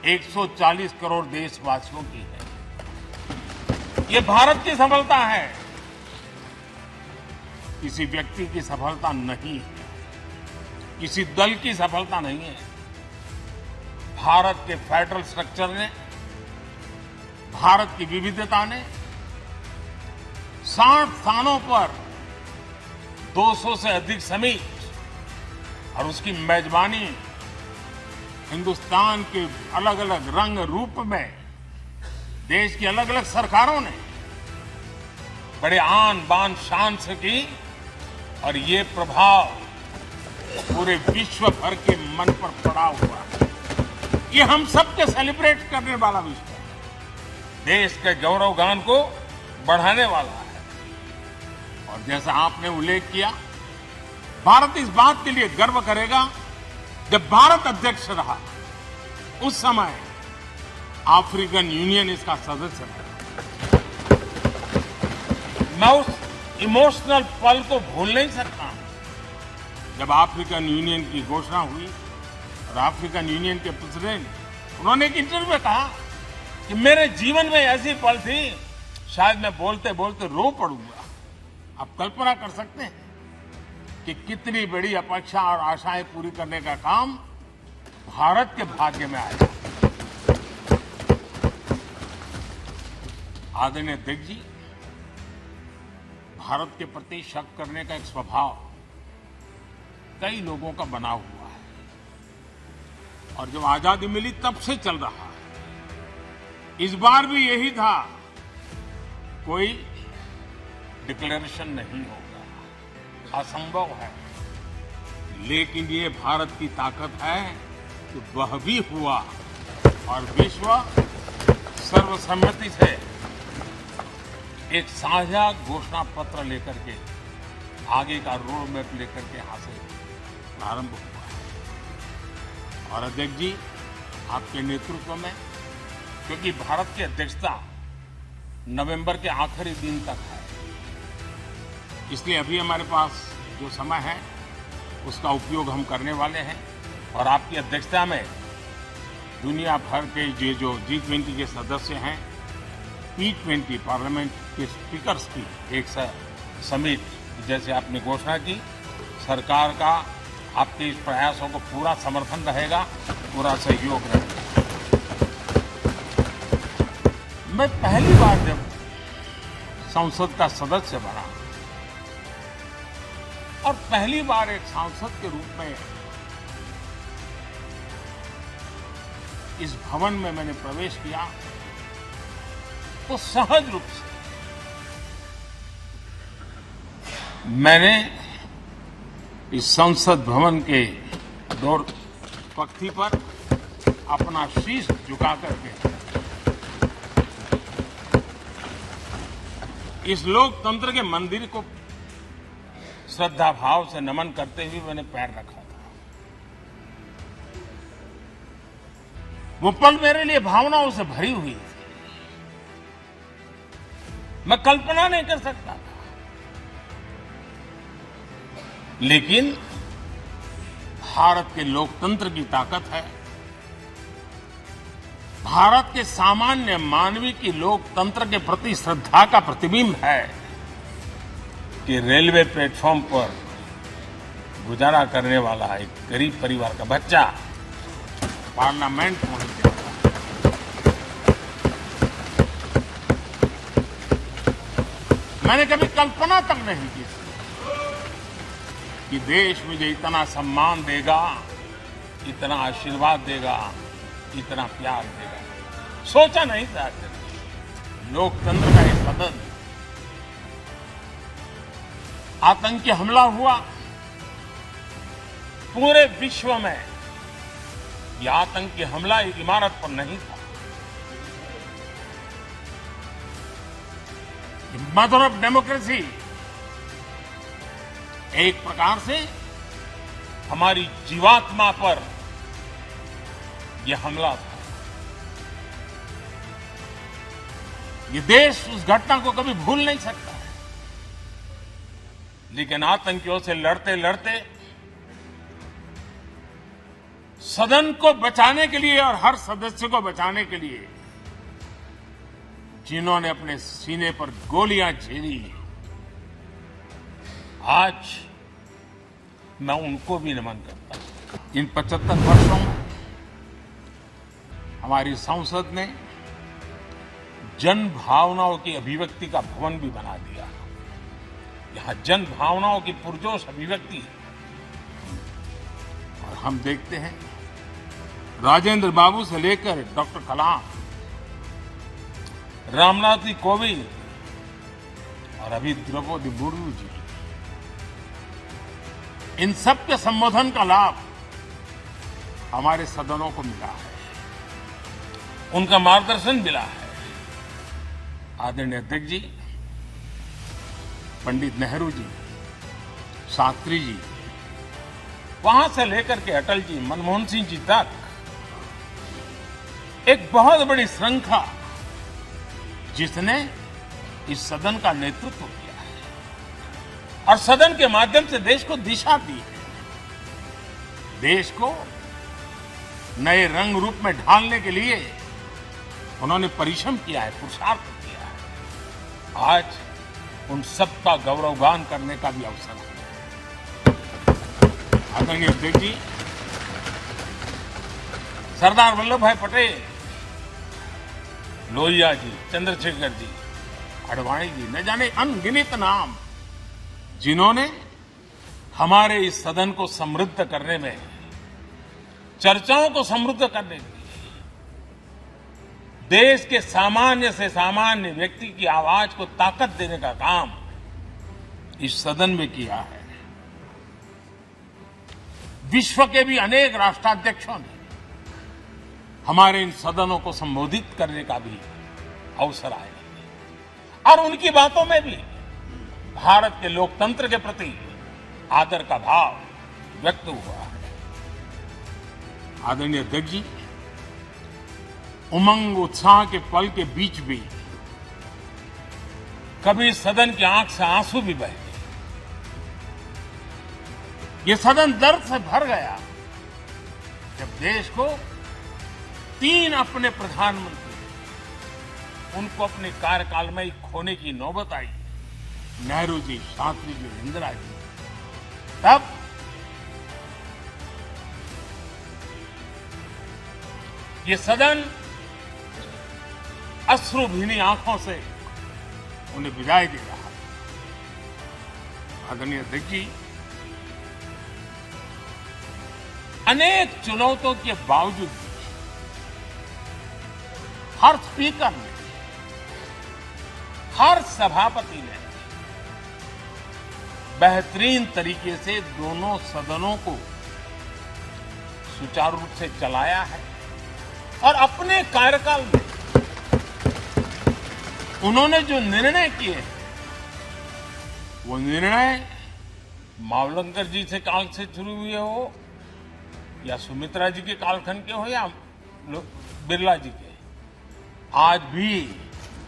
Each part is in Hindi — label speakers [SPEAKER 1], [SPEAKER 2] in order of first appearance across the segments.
[SPEAKER 1] 140 करोड़ देशवासियों की है। ये भारत की सफलता है, किसी व्यक्ति की सफलता नहीं है, किसी दल की सफलता नहीं है। भारत के फेडरल स्ट्रक्चर ने, भारत की विविधता ने 60 स्थानों पर 200 से अधिक समिट और उसकी मेजबानी हिंदुस्तान के अलग अलग रंग रूप में देश की अलग अलग सरकारों ने बड़े आन बान शान से की और ये प्रभाव पूरे विश्व भर के मन पर पड़ा हुआ है। ये हम सबके सेलिब्रेट करने वाला विषय है, देश के गौरव गान को बढ़ाने वाला है। और जैसा आपने उल्लेख किया, भारत इस बात के लिए गर्व करेगा, जब भारत अध्यक्ष रहा उस समय अफ्रीकन यूनियन इसका सदस्य था। मैं उस इमोशनल पल को भूल नहीं सकता हूं जब अफ्रीकन यूनियन की घोषणा हुई और अफ्रीकन यूनियन के प्रेसिडेंट, उन्होंने एक इंटरव्यू में कहा कि मेरे जीवन में ऐसी पल थी शायद मैं बोलते बोलते रो पड़ूंगा। आप कल्पना कर सकते हैं कि कितनी बड़ी अपेक्षा और आशाएं पूरी करने का काम भारत के भाग्य में आया। आदरणीय अध्यक्ष जी, भारत के प्रति शक करने का एक स्वभाव कई लोगों का बना हुआ है और जब आजादी मिली तब से चल रहा है। इस बार भी यही था, कोई डिक्लेरेशन नहीं होगा, असंभव है। लेकिन ये भारत की ताकत है कि वह भी हुआ और विश्व सर्वसम्मति से एक साझा घोषणा पत्र लेकर के आगे का रोड मैप लेकर के यहां से प्रारंभ हुआ है। और अध्यक्ष जी, आपके नेतृत्व में, क्योंकि भारत की अध्यक्षता नवंबर के आखिरी दिन तक है, इसलिए अभी हमारे पास जो समय है उसका उपयोग हम करने वाले हैं और आपकी अध्यक्षता में दुनिया भर के ये जो G20 के सदस्य हैं, P20 पार्लियामेंट के स्पीकर्स की एक समिट जैसे आपने घोषणा की, सरकार का आपके इस प्रयासों को पूरा समर्थन रहेगा, पूरा सहयोग रहेगा। मैं पहली बार जब संसद का सदस्य बना और पहली बार एक सांसद के रूप में इस भवन में मैंने प्रवेश किया तो सहज रूप से मैंने इस संसद भवन के दौर पक्ति पर अपना शीश झुका करके इस लोकतंत्र के मंदिर को श्रद्धा भाव से नमन करते हुए मैंने पैर रखा था। वो पल मेरे लिए भावनाओं से भरी हुई थी, मैं कल्पना नहीं कर सकता था। लेकिन भारत के लोकतंत्र की ताकत है, भारत के सामान्य मानवी की लोकतंत्र के प्रति श्रद्धा का प्रतिबिंब है कि रेलवे प्लेटफॉर्म पर गुजारा करने वाला एक गरीब परिवार का बच्चा पार्लियामेंट पहुंच गया। मैंने कभी कल्पना तक नहीं की कि देश मुझे इतना सम्मान देगा, इतना आशीर्वाद देगा, इतना प्यार देगा। सोचा नहीं था। लोकतंत्र का एक सदन, आतंकी हमला हुआ, पूरे विश्व में यह आतंकी हमला एक इमारत पर नहीं था, मदर ऑफ डेमोक्रेसी एक प्रकार से हमारी जीवात्मा पर यह हमला था। ये देश उस घटना को कभी भूल नहीं सकता है। लेकिन आतंकियों से लड़ते लड़ते सदन को बचाने के लिए और हर सदस्य को बचाने के लिए जिन्होंने अपने सीने पर गोलियां झेली, आज मैं उनको भी नमन करता हूं। इन 75 वर्षों में हमारी संसद ने जन भावनाओं की अभिव्यक्ति का भवन भी बना दिया। यहां जन भावनाओं की पुरजोश अभिव्यक्ति है। और हम देखते हैं राजेंद्र बाबू से लेकर डॉक्टर कलाम, रामनाथ जी कोविंद और अभी द्रौपदी मुर्मू जी, इन सब के संबोधन का लाभ हमारे सदनों को मिला है, उनका मार्गदर्शन मिला है। आदरणीय अध्यक्ष जी, पंडित नेहरू जी, शास्त्री जी, वहां से लेकर के अटल जी, मनमोहन सिंह जी तक एक बहुत बड़ी श्रृंखला जिसने इस सदन का नेतृत्व किया है और सदन के माध्यम से देश को दिशा दी है, देश को नए रंग रूप में ढालने के लिए उन्होंने परिश्रम किया है, पुरुषार्थ किया है। आज उन सबका गौरवगान करने का भी अवसर है। आदरणीय अध्यक्ष जी, सरदार वल्लभ भाई पटेल, लोहिया जी, चंद्रशेखर जी, आडवाणी जी, न जाने अनगिनत नाम, जिन्होंने हमारे इस सदन को समृद्ध करने में, चर्चाओं को समृद्ध करने में, देश के सामान्य से सामान्य व्यक्ति की आवाज को ताकत देने का काम इस सदन में किया है। विश्व के भी अनेक राष्ट्राध्यक्षों ने हमारे इन सदनों को संबोधित करने का भी अवसर आया और उनकी बातों में भी भारत के लोकतंत्र के प्रति आदर का भाव व्यक्त हुआ है। आदरणीय अध्यक्ष जी, उमंग उत्साह के पल के बीच भी कभी सदन की आंख से आंसू भी बहे। ये सदन दर्द से भर गया जब देश को 3 अपने प्रधानमंत्री, उनको अपने कार्यकाल में ही खोने की नौबत आई, नेहरू जी, शास्त्री जी, इंदिरा जी। तब ये सदन अश्रु भीनी आंखों से उन्हें विदाई दे रहा है। आदरणीय अध्यक्ष जी, अनेक चुनौतियों के बावजूद हर स्पीकर ने, हर सभापति ने बेहतरीन तरीके से दोनों सदनों को सुचारू रूप से चलाया है और अपने कार्यकाल में उन्होंने जो निर्णय किए, वो निर्णय मावलंकर जी से काल से शुरू हुए हो या सुमित्रा जी के कालखंड के हो या बिरला जी के, आज भी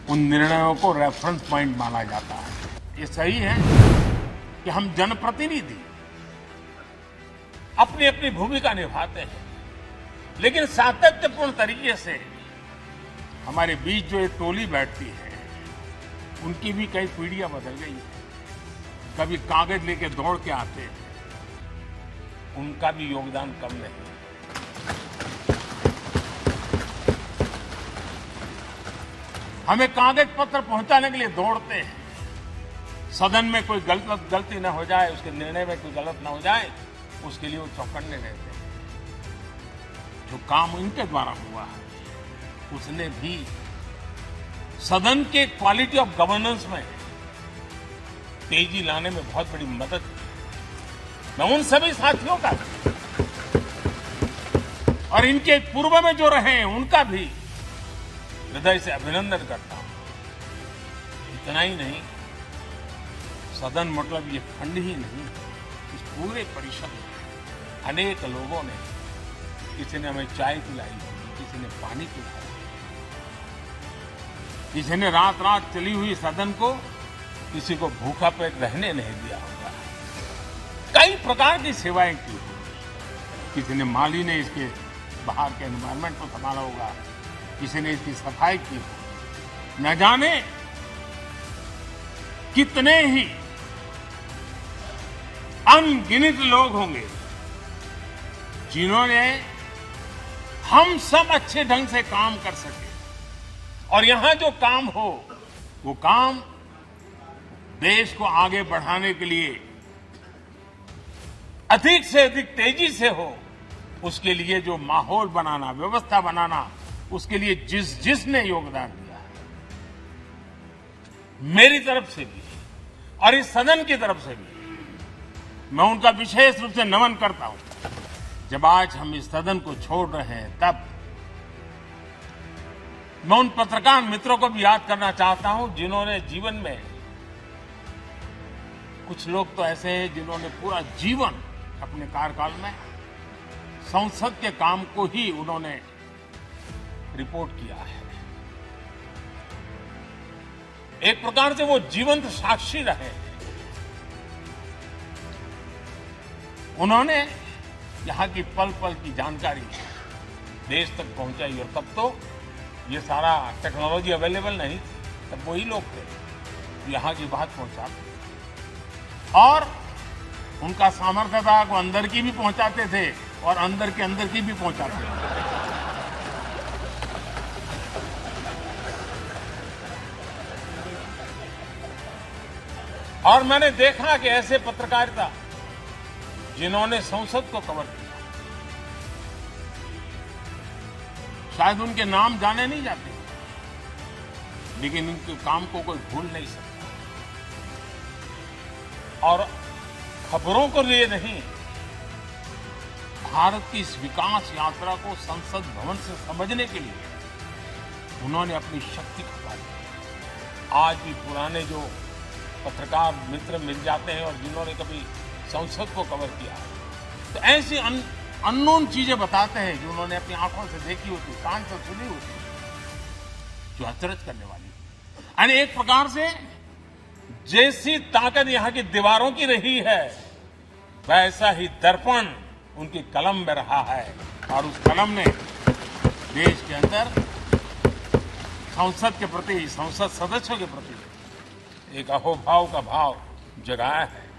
[SPEAKER 1] उन निर्णयों को रेफरेंस पॉइंट माना जाता है। ये सही है कि हम जनप्रतिनिधि अपनी अपनी भूमिका निभाते हैं, लेकिन सातत्यपूर्ण तरीके से हमारे बीच जो ये टोली बैठती है, उनकी भी कई पीढ़ियां बदल गई है। कभी कागज लेके दौड़ के आते हैं, उनका भी योगदान कम नहीं। हमें कागज पत्र पहुंचाने के लिए दौड़ते हैं, सदन में कोई गलती न हो जाए, उसके निर्णय में कोई गलत न हो जाए, उसके लिए वो चौकन्ने रहते हैं। जो काम इनके द्वारा हुआ है, उसने भी सदन के क्वालिटी ऑफ गवर्नेंस में तेजी लाने में बहुत बड़ी मदद की। मैं उन सभी साथियों का और इनके पूर्व में जो रहे हैं उनका भी हृदय से अभिनंदन करता हूं। इतना ही नहीं, सदन मतलब ये खंड ही नहीं, इस पूरे परिषद में अनेक लोगों ने, किसी ने हमें चाय पिलाई, किसी ने पानी पिलाया, किसी ने रात रात चली हुई सदन को किसी को भूखा पेट रहने नहीं दिया होगा। कई प्रकार की सेवाएं की होंगी। किसी ने माली ने इसके बाहर के एनवायरनमेंट को संभाला होगा, किसी ने इसकी सफाई की हो। न जाने कितने ही अनगिनत लोग होंगे जिन्होंने हम सब अच्छे ढंग से काम कर सके और यहां जो काम हो वो काम देश को आगे बढ़ाने के लिए अधिक से अधिक तेजी से हो, उसके लिए जो माहौल बनाना, व्यवस्था बनाना, उसके लिए जिसने योगदान दिया है, मेरी तरफ से भी और इस सदन की तरफ से भी मैं उनका विशेष रूप से नमन करता हूं। जब आज हम इस सदन को छोड़ रहे हैं तब मैं उन पत्रकार मित्रों को भी याद करना चाहता हूं जिन्होंने जीवन में, कुछ लोग तो ऐसे हैं जिन्होंने पूरा जीवन अपने कार्यकाल में संसद के काम को ही उन्होंने रिपोर्ट किया है। एक प्रकार से वो जीवंत साक्षी रहे। उन्होंने यहां की पल पल की जानकारी देश तक पहुंचाई और तब तो ये सारा टेक्नोलॉजी अवेलेबल नहीं थी, तब वही लोग थे जो यहां की बात पहुंचाते और उनका सामर्थ्य था वो अंदर की भी पहुंचाते थे और अंदर के अंदर की भी पहुंचाते थे। और मैंने देखा कि ऐसे पत्रकारिता जिन्होंने संसद को कवर किया, शायद उनके नाम जाने नहीं जाते, लेकिन उनके काम को कोई भूल नहीं सकता। और खबरों को लिए नहीं, भारत की इस विकास यात्रा को संसद भवन से समझने के लिए उन्होंने अपनी शक्ति खपा दी। आज भी पुराने जो पत्रकार मित्र मिल जाते हैं और जिन्होंने कभी संसद को कवर किया, तो ऐसी अननोन चीजें बताते हैं जो उन्होंने अपनी आंखों से देखी होती, कान से सुनी होती, जो अचरज करने वाली। यानी एक प्रकार से जैसी ताकत यहां की दीवारों की रही है, वैसा ही दर्पण उनकी कलम में रहा है और उस कलम ने देश के अंदर संसद के प्रति, संसद सदस्यों के प्रति एक अहोभाव का भाव जगाया है।